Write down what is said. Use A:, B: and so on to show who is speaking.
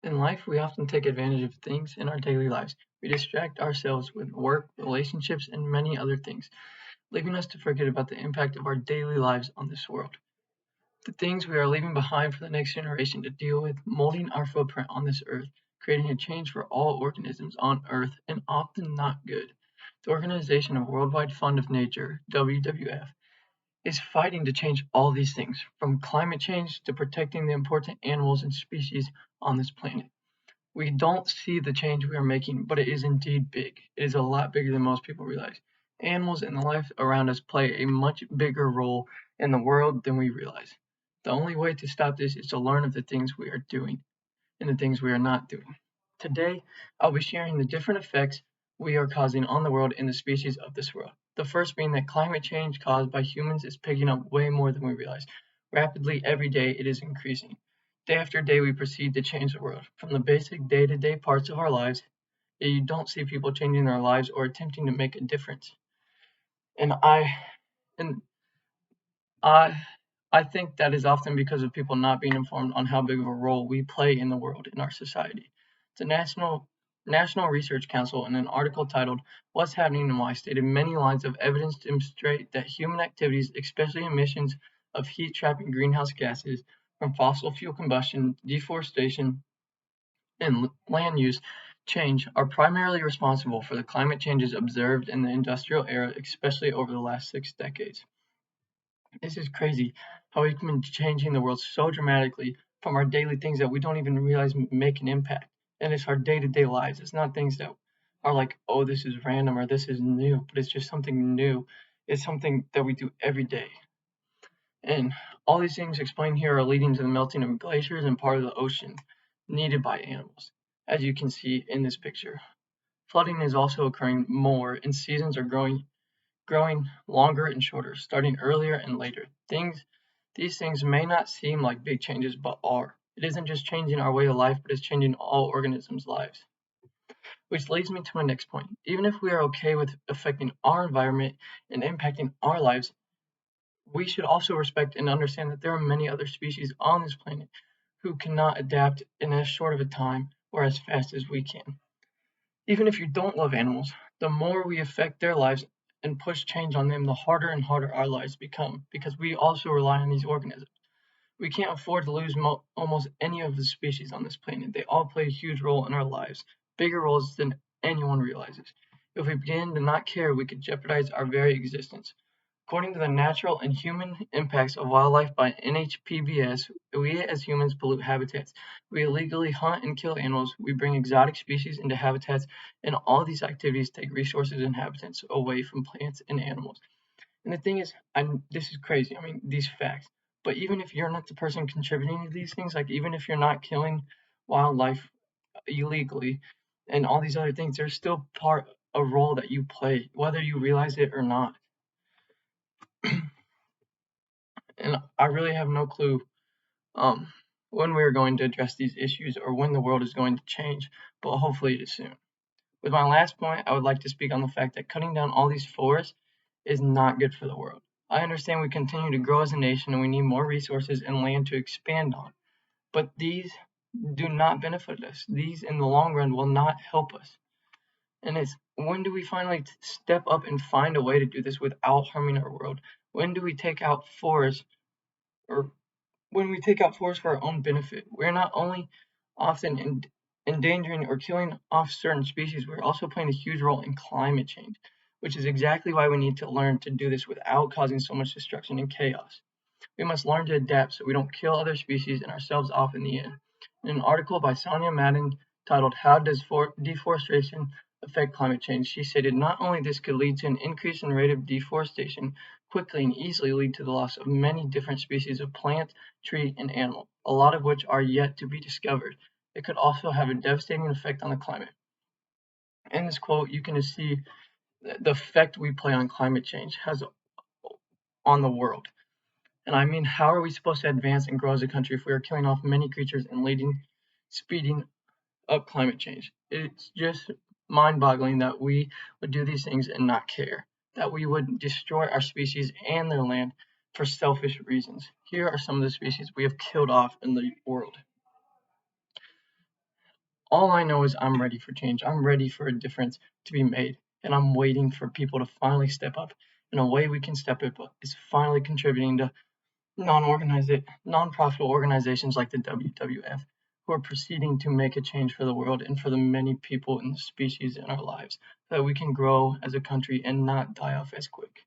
A: In life, we often take advantage of things in our daily lives. We distract ourselves with work, relationships, and many other things, leaving us to forget about the impact of our daily lives on this world. The things we are leaving behind for the next generation to deal with, molding our footprint on this earth, creating a change for all organisms on earth, and often not good. The organization of Worldwide Fund of Nature, WWF, is fighting to change all these things, from climate change to protecting the important animals and species on this planet. We don't see the change we are making, but it is indeed big. It is a lot bigger than most people realize. Animals and the life around us play a much bigger role in the world than we realize. The only way to stop this is to learn of the things we are doing and the things we are not doing. Today, I'll be sharing the different effects we are causing on the world and the species of this world. The first being that climate change caused by humans is picking up way more than we realize. Rapidly, every day, it is increasing. Day after day, we proceed to change the world, from the basic day to day parts of our lives, yet you don't see people changing their lives or attempting to make a difference. And and I, I think that is often because of people not being informed on how big of a role we play in the world in our society. The National Research Council, in an article titled "What's Happening and Why," stated many lines of evidence demonstrate that human activities, especially emissions of heat-trapping greenhouse gases from fossil fuel combustion, deforestation, and land use change, are primarily responsible for the climate changes observed in the industrial era, especially over the last 6 decades. This is crazy how we've been changing the world so dramatically from our daily things that we don't even realize make an impact. And it's our day-to-day lives. It's not things that are like, oh, this is random or this is new, but it's just something new. It's something that we do every day. And all these things explained here are leading to the melting of glaciers and part of the ocean needed by animals, as you can see in this picture. Flooding is also occurring more, and seasons are growing longer and shorter, starting earlier and later. These things may not seem like big changes, but are. It isn't just changing our way of life, but it's changing all organisms' lives. Which leads me to my next point. Even if we are okay with affecting our environment and impacting our lives, we should also respect and understand that there are many other species on this planet who cannot adapt in as short of a time or as fast as we can. Even if you don't love animals, the more we affect their lives and push change on them, the harder and harder our lives become because we also rely on these organisms. We can't afford to lose almost any of the species on this planet. They all play a huge role in our lives, bigger roles than anyone realizes. If we begin to not care, we could jeopardize our very existence. According to the Natural and Human Impacts of Wildlife by NHPBS, we as humans pollute habitats. We illegally hunt and kill animals, we bring exotic species into habitats, and all these activities take resources and habitats away from plants and animals. And the thing is, this is crazy. I mean, these facts. But even if you're not the person contributing to these things, like even if you're not killing wildlife illegally and all these other things, there's still a role that you play, whether you realize it or not. And I really have no clue um, when we are going to address these issues or when the world is going to change, but hopefully it is soon. With my last point, I would like to speak on the fact that cutting down all these forests is not good for the world. I understand we continue to grow as a nation and we need more resources and land to expand on, but these do not benefit us. These, in the long run, will not help us. And it's when do we finally step up and find a way to do this without harming our world? When do we take out forests or when we take out forests for our own benefit? We're not only often endangering or killing off certain species, we're also playing a huge role in climate change, which is exactly why we need to learn to do this without causing so much destruction and chaos. We must learn to adapt so we don't kill other species and ourselves off in the end. In an article by Sonia Madden titled "How Does Deforestation Affect Climate Change?" she stated not only this could lead to an increase in the rate of deforestation, quickly and easily lead to the loss of many different species of plant, tree, and animal, a lot of which are yet to be discovered. It could also have a devastating effect on the climate. In this quote, you can see the effect we play on climate change has on the world. And I mean, how are we supposed to advance and grow as a country if we are killing off many creatures and speeding up climate change? It's just mind-boggling that we would do these things and not care, that we would destroy our species and their land for selfish reasons. Here are some of the species we have killed off in the world. All I know is I'm ready for change. I'm ready for a difference to be made. And I'm waiting for people to finally step up. And a way we can step up is finally contributing to non-profit organizations like the WWF, who are proceeding to make a change for the world and for the many people and the species in our lives, so that we can grow as a country and not die off as quick.